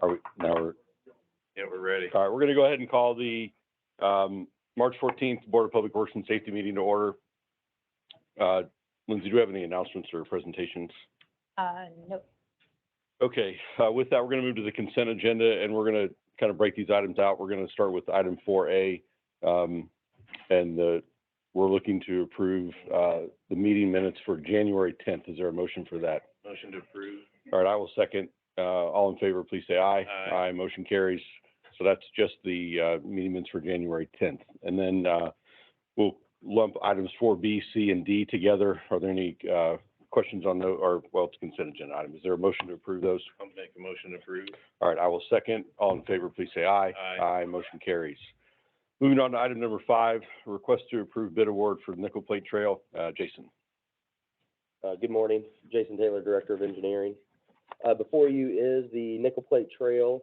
Yeah, we're ready. All right, we're gonna go ahead and call the, March 14th Board of Public Works and Safety meeting to order. Lindsay, do we have any announcements or presentations? Nope. Okay, with that, we're gonna move to the consent agenda, and we're gonna kind of break these items out. We're gonna start with item 4A, we're looking to approve, the meeting minutes for January 10th. Is there a motion for that? Motion to approve. All right, I will second. All in favor, please say aye. Aye. Motion carries. So that's just the, meeting minutes for January 10th. And then, we'll lump items 4B, C, and D together. Are there any, questions on those, or, well, it's consent agenda item. Is there a motion to approve those? I'll make a motion to approve. All right, I will second. All in favor, please say aye. Aye. Motion carries. Moving on to item number 5, request to approve bid award for Nickel Plate Trail. Jason. Good morning, Jason Taylor, Director of Engineering. Before you is the Nickel Plate Trail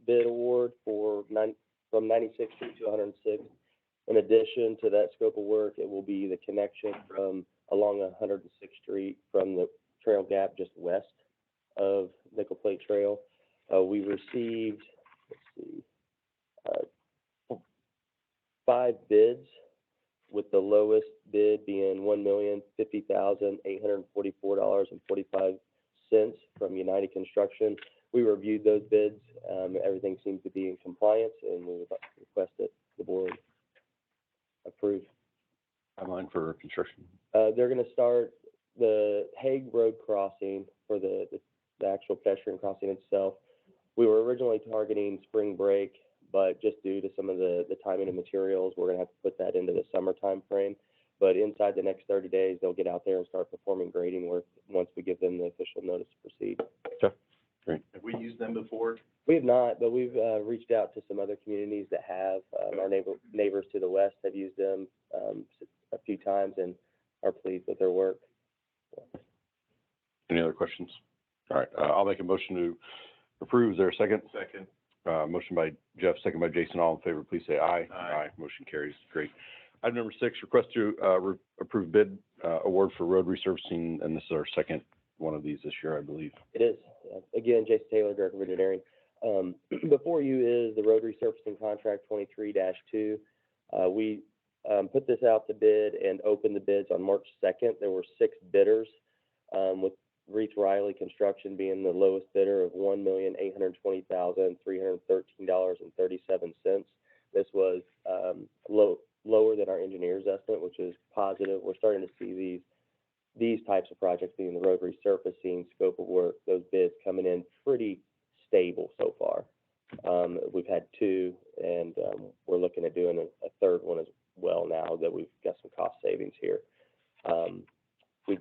bid award for from 96th Street to 106th. In addition to that scope of work, it will be the connection from along 106th Street from the trail gap just west of Nickel Plate Trail. We received, 5 bids, with the lowest bid being $1,050,844.45 from United Construction. We reviewed those bids. Everything seems to be in compliance, and we would request that the board approve. Timeline for construction. They're going to start the Hague Road crossing for the actual pedestrian crossing itself. We were originally targeting spring break, but just due to some of the timing of materials, we're going to have to put that into the summer time frame. But inside the next 30 days, they'll get out there and start performing grading work once we give them the official notice to proceed. Okay, great. Have we used them before? We have not, but we've reached out to some other communities that have. Our neighbors to the west have used them a few times and are pleased with their work. Any other questions? All right, I'll make a motion to approve. Is there a second? Second. Motion by Jeff, second by Jason. All in favor, please say aye. Aye. Motion carries. Great. Item number 6, request to approve bid award for road resurfacing, and this is our second one of these this year, I believe. It is. Again, Jason Taylor, Director of Engineering. Before you is the road resurfacing contract 23-2. We put this out to bid and opened the bids on March 2nd. There were 6 bidders, with Reith Riley Construction being the lowest bidder of $1,820,313.37. This was lower than our engineer's estimate, which is positive. We're starting to see these types of projects, being the road resurfacing scope of work, those bids coming in pretty stable so far. We've had 2, and we're looking at doing a third one as well now that we've got some cost savings here. We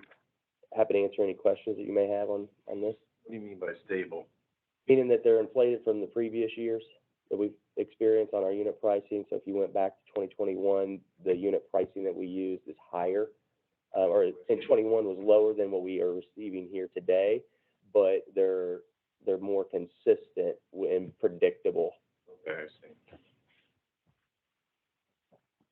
happy to answer any questions that you may have on this. What do you mean by stable? Meaning that they're inflated from the previous years that we've experienced on our unit pricing. So if you went back to 2021, the unit pricing that we used is higher, or in 21 was lower than what we are receiving here today, but they're more consistent and predictable. Okay, I see.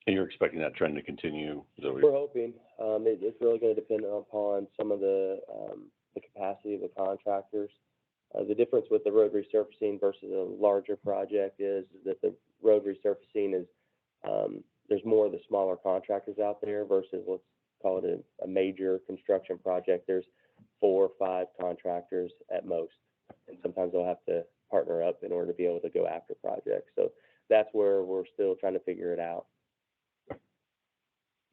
And you're expecting that trend to continue? We're hoping. It's really going to depend upon some of the capacity of the contractors. The difference with the road resurfacing versus a larger project is that the road resurfacing is, there's more of the smaller contractors out there versus, let's call it a major construction project. There's 4 or 5 contractors at most, and sometimes they'll have to partner up in order to be able to go after projects. So that's where we're still trying to figure it out.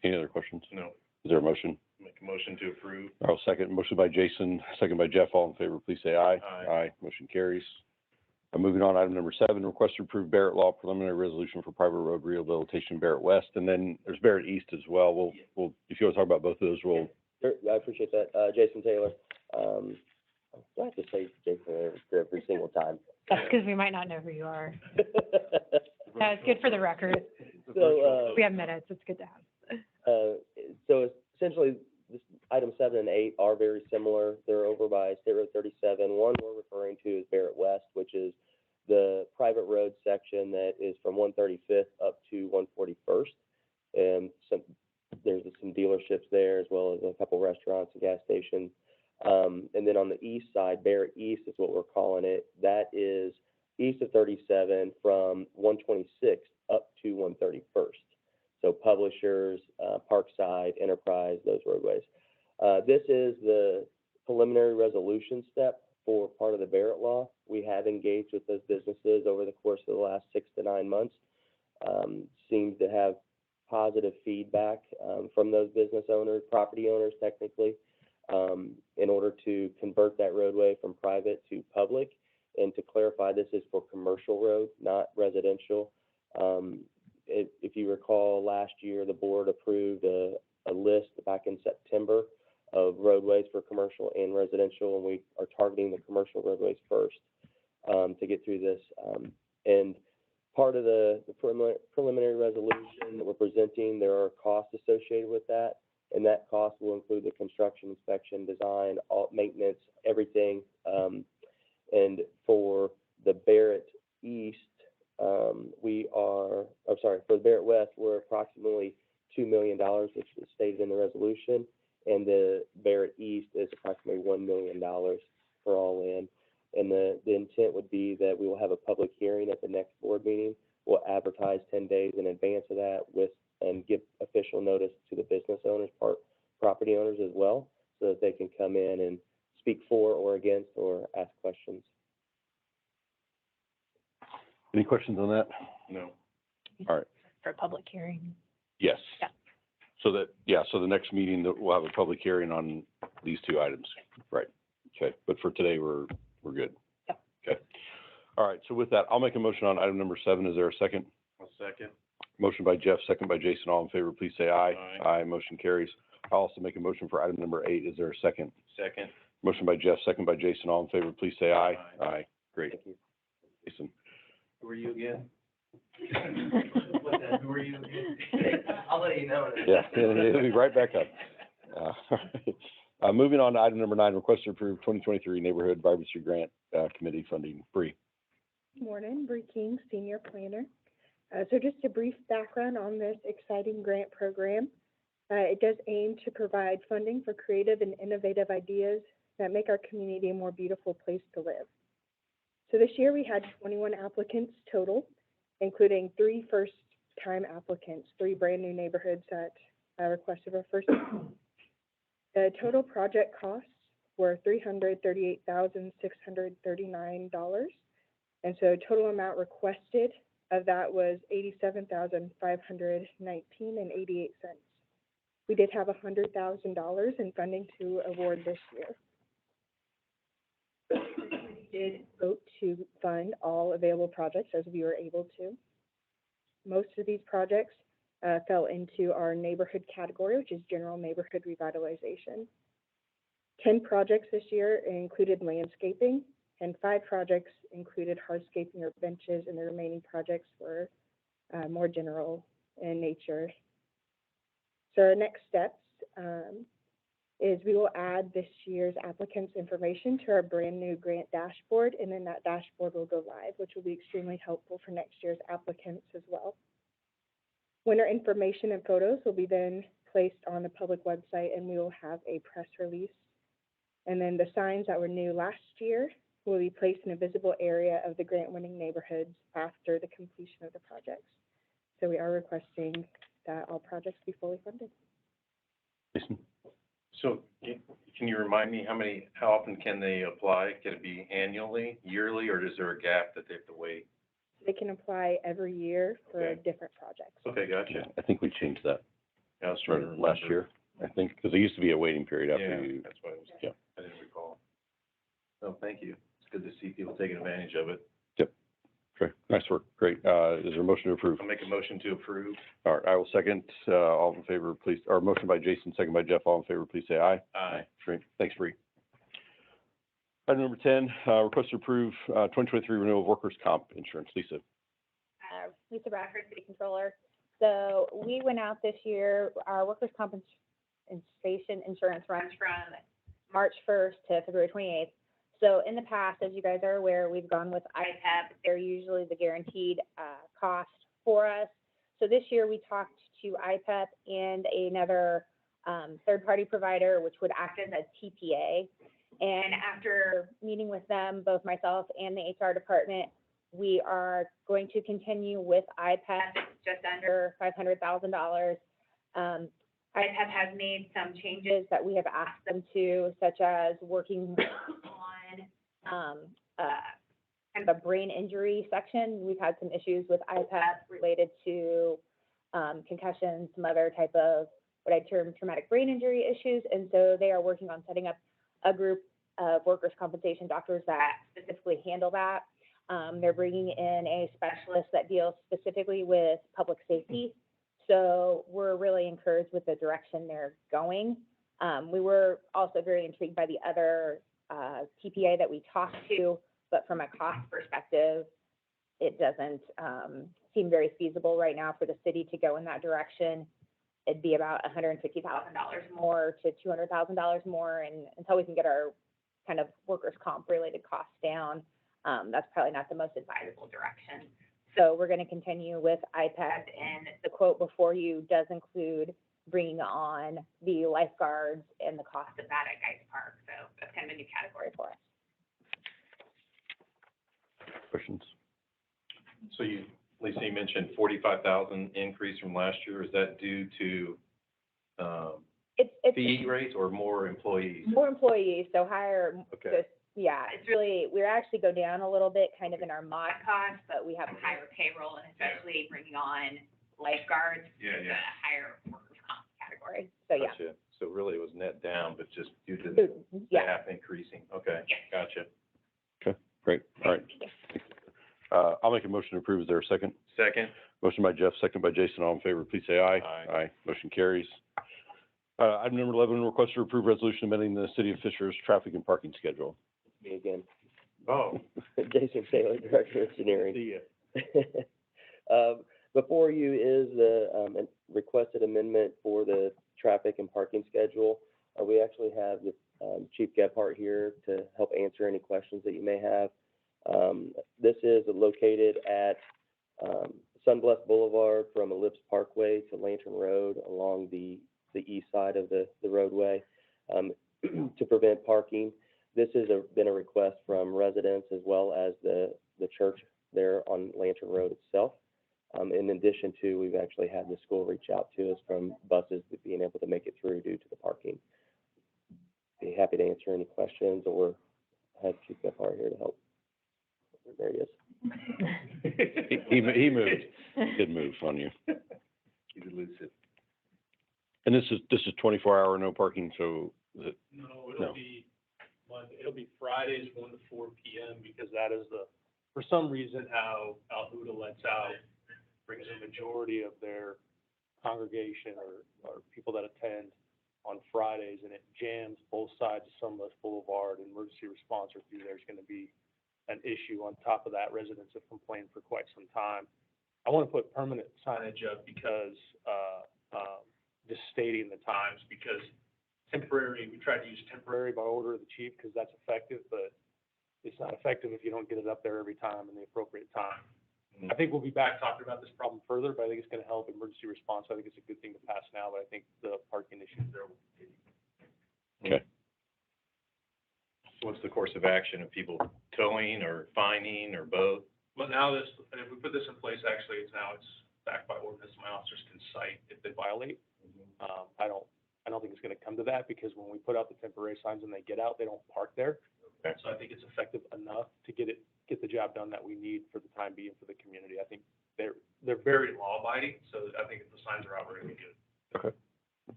Any other questions? No. Is there a motion? Make a motion to approve. I'll second. Motion by Jason, second by Jeff. All in favor, please say aye. Aye. Motion carries. Moving on, item number 7, request to approve Barrett Law preliminary resolution for private road rehabilitation Barrett West, and then there's Barrett East as well. We'll if you want to talk about both of those, we'll. Sure, I appreciate that. Jason Taylor. Do I have to say Jason Taylor every single time? That's because we might not know who you are. It's good for the record. So, We have minutes. It's good to have. so essentially, this item 7 and 8 are very similar. They're over by State Road 37. One we're referring to is Barrett West, which is the private road section that is from 135th up to 141st. And there's some dealerships there, as well as a couple restaurants and gas stations. And then on the east side, Barrett East is what we're calling it. That is east of 37 from 126th up to 131st. So Publishers, Parkside, Enterprise, those roadways. This is the preliminary resolution step for part of the Barrett Law. We have engaged with those businesses over the course of the last 6 to 9 months. Seems to have positive feedback from those business owners, property owners technically, in order to convert that roadway from private to public. And to clarify, this is for commercial road, not residential. If you recall, last year, the board approved a list back in September of roadways for commercial and residential, and we are targeting the commercial roadways first to get through this. And part of the preliminary resolution that we're presenting, there are costs associated with that, and that cost will include the construction, inspection, design, all maintenance, everything. And for the Barrett East, for the Barrett West, we're approximately $2 million, which is stated in the resolution, and the Barrett East is approximately $1 million for all in. And the intent would be that we will have a public hearing at the next board meeting. We'll advertise 10 days in advance of that and give official notice to the business owners, property owners as well, so that they can come in and speak for or against or ask questions. Any questions on that? No. All right. For a public hearing. Yes. Yeah. So the next meeting, we'll have a public hearing on these 2 items. Right. Okay. But for today, we're good. Yep. Okay. All right. So with that, I'll make a motion on item number 7. Is there a second? I'll second. Motion by Jeff, second by Jason. All in favor, please say aye. Aye. Aye. Motion carries. I'll also make a motion for item number 8. Is there a second? Second. Motion by Jeff, second by Jason. All in favor, please say aye. Aye. Aye. Great. Thank you. Jason. Who are you again? Who are you again? I'll let you know. Yeah, it'll be right back up. Moving on to item number 9, request to approve 2023 Neighborhood Vibrancy Grant Committee funding. Bree. Morning, Bree King, Senior Planner. So just a brief background on this exciting grant program. It does aim to provide funding for creative and innovative ideas that make our community a more beautiful place to live. So this year we had 21 applicants total, including 3 first-time applicants, 3 brand-new neighborhoods that requested our first. The total project costs were $338,639, and so total amount requested of that was $87,519.88. We did have $100,000 in funding to award this year. We did vote to fund all available projects as we were able to. Most of these projects fell into our neighborhood category, which is general neighborhood revitalization. 10 projects this year included landscaping, and 5 projects included hardscaping or benches, and the remaining projects were more general in nature. So our next steps is we will add this year's applicants' information to our brand new grant dashboard, and then that dashboard will go live, which will be extremely helpful for next year's applicants as well. Winner information and photos will be then placed on the public website, and we will have a press release. And then the signs that were new last year will be placed in a visible area of the grant-winning neighborhoods after the completion of the projects. So we are requesting that all projects be fully funded. Jason. So can you remind me how often can they apply? Can it be annually, yearly, or is there a gap that they have to wait? They can apply every year for Okay. different projects. Okay, gotcha. Yeah, I think we changed that I was trying to remember. last year, I think, because there used to be a waiting period after Yeah, you. that's why I was, Yeah. I didn't recall. Oh, thank you. It's good to see people taking advantage of it. Okay, nice work. Great. Is there a motion to approve? I'll make a motion to approve. All right, I will second. All in favor, please, or motion by Jason, second by Jeff. All in favor, please say aye. Aye. Great. Thanks, Bree. Item number 10, request to approve 2023 renewal of workers' comp insurance. Lisa. Lisa Bradford, City Controller. So we went out this year, our workers' compensation insurance runs from March 1st to February 28th. So in the past, as you guys are aware, we've gone with IPEP. They're usually the guaranteed cost for us. So this year we talked to IPEP and another third-party provider, which would act as a TPA. And after meeting with them, both myself and the HR department, we are going to continue with IPEP, just under $500,000. IPEP has made some changes that we have asked them to, such as working on kind of a brain injury section. We've had some issues with IPEP related to concussions, some other type of what I term traumatic brain injury issues. And so they are working on setting up a group of workers' compensation doctors that specifically handle that. They're bringing in a specialist that deals specifically with public safety. So we're really encouraged with the direction they're going. We were also very intrigued by the other TPA that we talked to, but from a cost perspective, it doesn't seem very feasible right now for the city to go in that direction. It'd be about $150,000 more to $200,000 more, and until we can get our kind of workers' comp related costs down, that's probably not the most advisable direction. So we're going to continue with IPEP, and the quote before you does include bringing on the lifeguards and the cost of that at Geist Park. So that's kind of a new category for us. Questions? So you, Lisa, you mentioned 45,000 increase from last year. Is that due to, It's fee raise or more employees? more employees, so higher. Okay. Yeah, it's really, we're actually go down a little bit kind of in our mod costs, but we have higher payroll and especially bringing on lifeguards. Yeah, is yeah. a higher workers' comp category. So, yeah. Gotcha. So really it was net down, but just due to So, the yeah. staff increasing. Okay, Yes. gotcha. Great, all right. I'll make a motion to approve. Is there a second? Second? Motion by Jeff, second by Jason. All in favor, please say aye. Aye. Motion carries. Item number 11, request to approve resolution amending the City of Fisher's traffic and parking schedule. Me again. Oh. Jason Taylor, Director of Engineering. See ya. Before you is the requested amendment for the traffic and parking schedule. We actually have the Chief Gephardt here to help answer any questions that you may have. This is located at Sunblest Boulevard from Ellipse Parkway to Lantern Road along the east side of the roadway to prevent parking. This has been a request from residents as well as the church there on Lantern Road itself. In addition to, we've actually had the school reach out to us from buses being able to make it through due to the parking. Be happy to answer any questions or have Chief Gephardt here to help. There he is. He moved. Good move on you. He's elusive. And this is 24-hour no parking, so is it? No, No. it'll be Fridays, 1 to 4 p.m., because that is for some reason, how Alhuda lets out, brings a majority of their congregation or people that attend on Fridays, and it jams both sides of Sunblest Boulevard, and emergency response or through there is going to be an issue. On top of that, residents have complained for quite some time. I want to put permanent signage up because, just stating the times, because temporary, we try to use temporary by order of the chief because that's effective, but it's not effective if you don't get it up there every time in the appropriate time. I think we'll be back talking about this problem further, but I think it's going to help emergency response. I think it's a good thing to pass now, but I think the parking issues there will continue. Okay. So what's the course of action of people towing or fining or both? But now if we put this in place, actually, it's backed by ordinance. My officers can cite if they violate. I don't think it's going to come to that because when we put out the temporary signs and they get out, they don't park there. Okay. So I think it's effective enough to get the job done that we need for the time being for the community. I think they're very law abiding, so I think if the signs are out, we're going to be good. Okay.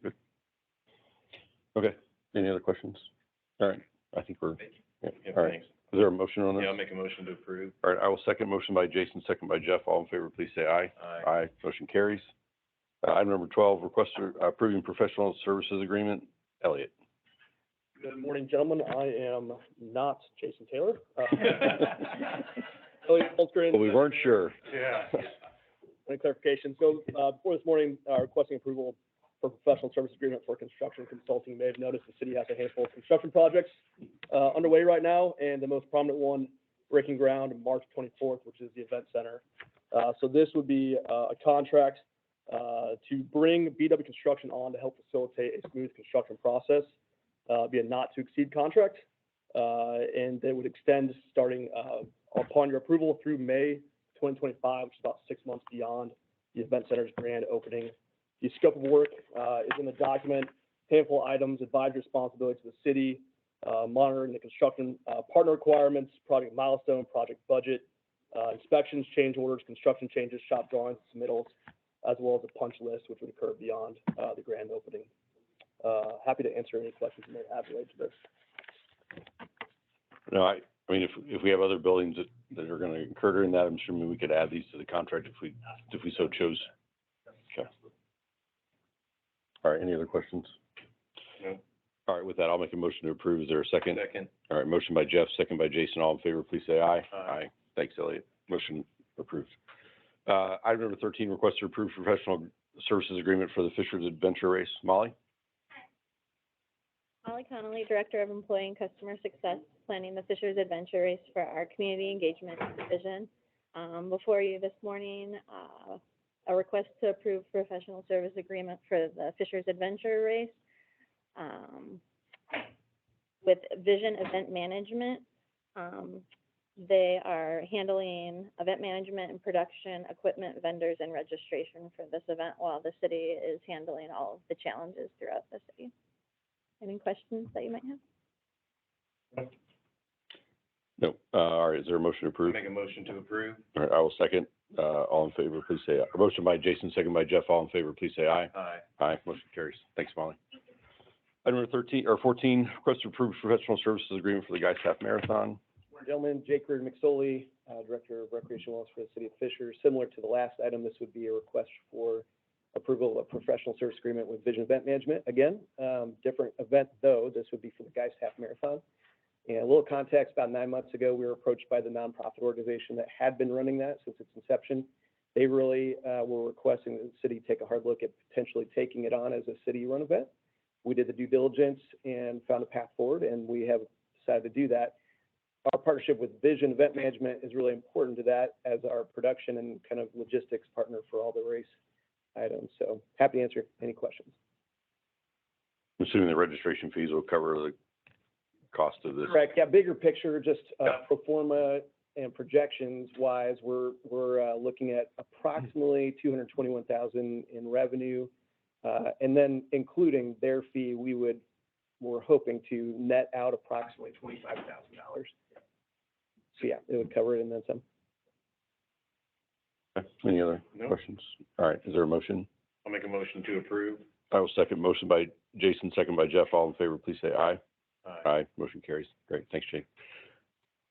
Good. Okay. Any other questions? All right. I think we're, Thank you. yeah. Yeah, All right. thanks. Is there a motion on this? Yeah, I'll make a motion to approve. All right. I will second. Motion by Jason, second by Jeff. All in favor, please say aye. Aye. Motion carries. Item number 12, request approving professional services agreement. Elliot. Good morning, gentlemen. I am not Jason Taylor. Elliot Holmgren. Well, we weren't sure. Yeah. Any clarification? So, before this morning, requesting approval for professional service agreement for construction consulting. You may have noticed the city has a handful of construction projects underway right now, and the most prominent one breaking ground March 24th, which is the event center. So this would be a contract to bring BW Construction on to help facilitate a smooth construction process, be a not-to-exceed contract. And they would extend starting upon your approval through May 2025, which is about 6 months beyond the event center's grand opening. The scope of work is in the document, handful of items, advisory responsibilities to the city, monitoring the construction partner requirements, project milestone, project budget, inspections, change orders, construction changes, shop drawings, submittals, as well as a punch list, which would occur beyond the grand opening. Happy to answer any questions you may have related to this. No, I mean, if we have other buildings that are gonna incur during that, I'm sure we could add these to the contract if we so chose. Okay. All right, any other questions? No. All right, with that, I'll make a motion to approve. Is there a second? Second. All right, motion by Jeff, second by Jason. All in favor, please say aye. Aye. Thanks, Elliot. Motion approved. Item number 13, request to approve professional services agreement for the Fishers Adventure Race. Molly? Molly Connolly, Director of Employee and Customer Success, planning the Fishers Adventure Race for our Community Engagement Division. Before you this morning, a request to approve professional service agreement for the Fishers Adventure Race with Vision Event Management. They are handling event management and production, equipment, vendors, and registration for this event, while the city is handling all of the challenges throughout the city. Any questions that you might have? No. All right, is there a motion to I approve? make a motion to approve. All right, I will second. All in favor, please say aye. Motion by Jason, second by Jeff. All in favor, please say aye. Aye. Aye, motion carries. Thanks, Molly. Item number 14, request to approve professional services agreement for the Guys Half Marathon. Gentlemen, Jake Reardon McSoley, Director of Recreation Wellness for the City of Fishers. Similar to the last item, this would be a request for approval of a professional service agreement with Vision Event Management. Again, different event though, this would be for the Guys Half Marathon. And a little context, about 9 months ago, we were approached by the nonprofit organization that had been running that since its inception. They really were requesting that the city take a hard look at potentially taking it on as a city-run event. We did the due diligence and found a path forward, and we have decided to do that. Our partnership with Vision Event Management is really important to that as our production and kind of logistics partner for all the race items. So happy to answer any questions. I'm assuming the registration fees will cover the cost of this. Correct. Yeah, bigger picture, just Yeah. pro forma and projections wise, we're looking at approximately 221,000 in revenue. And then including their fee, we're hoping to net out approximately $25,000. So yeah, it would cover it and then some. Okay. Any other No. questions? All right, is there a motion? I'll make a motion to approve. I will second. Motion by Jason, second by Jeff. All in favor, please say aye. Aye. Aye, motion carries. Great, thanks, Jake.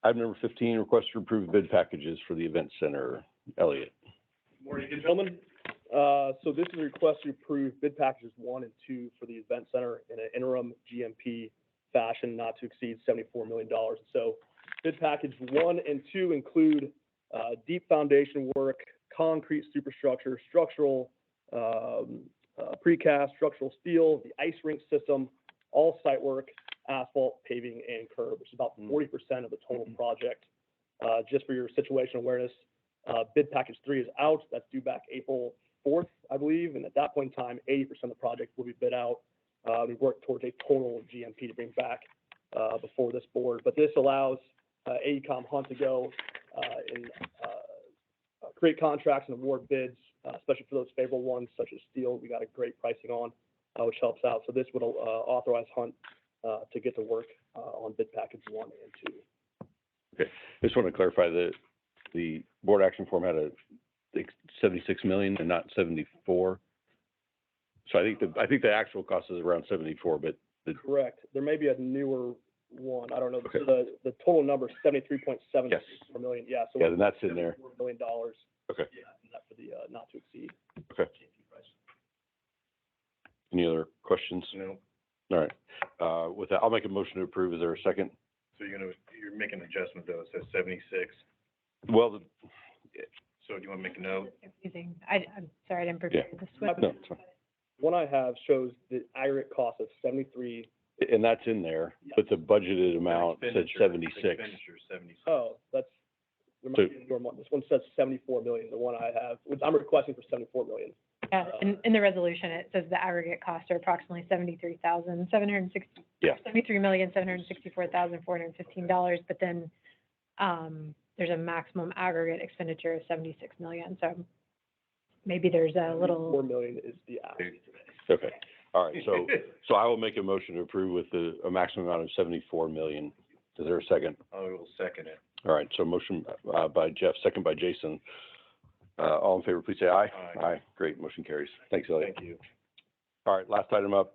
Item number 15, request to approve bid packages for the event center. Elliot. Morning, good gentlemen. So this is a request to approve bid packages 1 and 2 for the event center in an interim GMP fashion, not to exceed $74 million. So bid package 1 and 2 include deep foundation work, concrete superstructure, structural precast, structural steel, the ice rink system, all site work, asphalt, paving, and curb, which is about 40% of the total project. Just for your situation awareness, bid package 3 is out. That's due back April 4th, I believe. And at that point in time, 80% of the project will be bid out. We work towards a total GMP to bring back before this board. But this allows AECom Hunt to go and create contracts and award bids, especially for those favorable ones such as steel. We got a great pricing on, which helps out. So this would authorize Hunt to get to work on bid package 1 and 2. Okay, just want to clarify that the board action form had 76 million and not 74. So I think the actual cost is around 74, but Correct. There may be a newer one. I don't know. Okay. So the total number is 73.7 yes, million. Yeah. So yeah, then that's in there. $4 million. Okay. Yeah, and that for the not to exceed. Okay. Any other questions? No. All right. With that, I'll make a motion to approve. Is there a second? So you're making an adjustment though. It says 76. Well, So do you want to make a note? Confusing. I'm sorry, I didn't prepare this one. no, it's fine. One I have shows the aggregate cost of 73. And that's in there, but the budgeted amount said Expenditure. 76. Expenditure, 76. Oh, there might be a newer one. This one says 74 million. The one I have, which I'm requesting for 74 million. In the resolution, it says the aggregate costs are approximately Yeah. $73,764,415, but then, there's a maximum aggregate expenditure of 76 million, so maybe there's a little. 4 million is the ask today. Okay, all right, so I will make a motion to approve with a maximum amount of 74 million. Is there a second? I will second it. All right, so motion, by Jeff, second by Jason. All in favor, please say aye. Aye. Great, motion carries. Thanks, Elliot. Thank you. All right, last item up,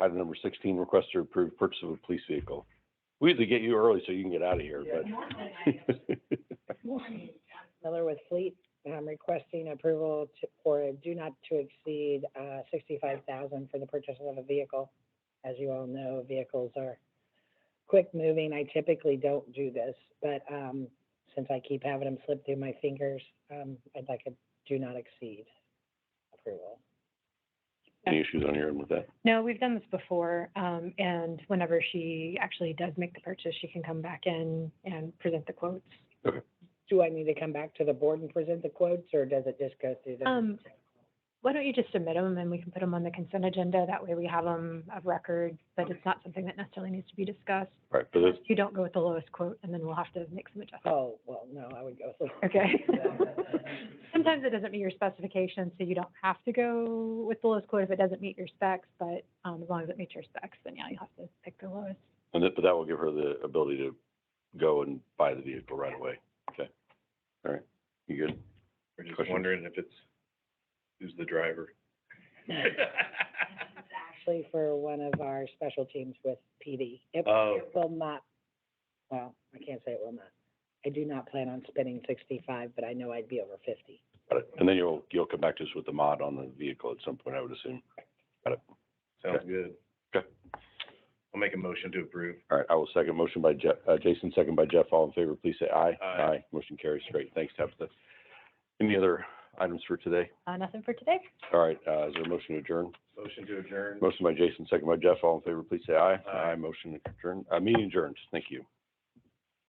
item number 16, request to approve purchase of a police vehicle. We usually get you early so you can get out of here, but. Miller with Fleet, and I'm requesting approval for a do not to exceed, 65,000 for the purchase of a vehicle. As you all know, vehicles are quick moving. I typically don't do this, but, since I keep having them slip through my fingers, I'd like a do not exceed approval. Any issues on your end with that? No, we've done this before, and whenever she actually does make the purchase, she can come back in and present the quotes. Do I need to come back to the board and present the quotes, or does it just go through the? Why don't you just submit them and we can put them on the consent agenda? That way we have them of record, but it's not something that necessarily needs to be discussed. All right, but this, You don't go with the lowest quote, and then we'll have to make some adjustments. Oh, well, no, I would go with. Okay. Sometimes it doesn't meet your specifications, so you don't have to go with the lowest quote if it doesn't meet your specs, but, as long as it meets your specs, then yeah, you'll have to pick the lowest. but that will give her the ability to go and buy the vehicle right away. Okay. All right, you good? We're just Questions? wondering if who's the driver? Actually for one of our special teams with PD. It Oh. it will not, well, I can't say it will not. I do not plan on spending 65, but I know I'd be over 50. Got it. And then you'll come back to us with the mod on the vehicle at some point, I would assume. Sounds good. Okay. I'll make a motion to approve. All right, I will second. Motion by Jason, second by Jeff. All in favor, please say aye. Aye. Motion carries. Great. Thanks, Tabitha. Any other items for today? Nothing for today? All right, is there a motion to adjourn? Motion to adjourn. Motion by Jason, second by Jeff. All in favor, please say aye. Aye. Motion to adjourn. Meeting adjourned. Thank you.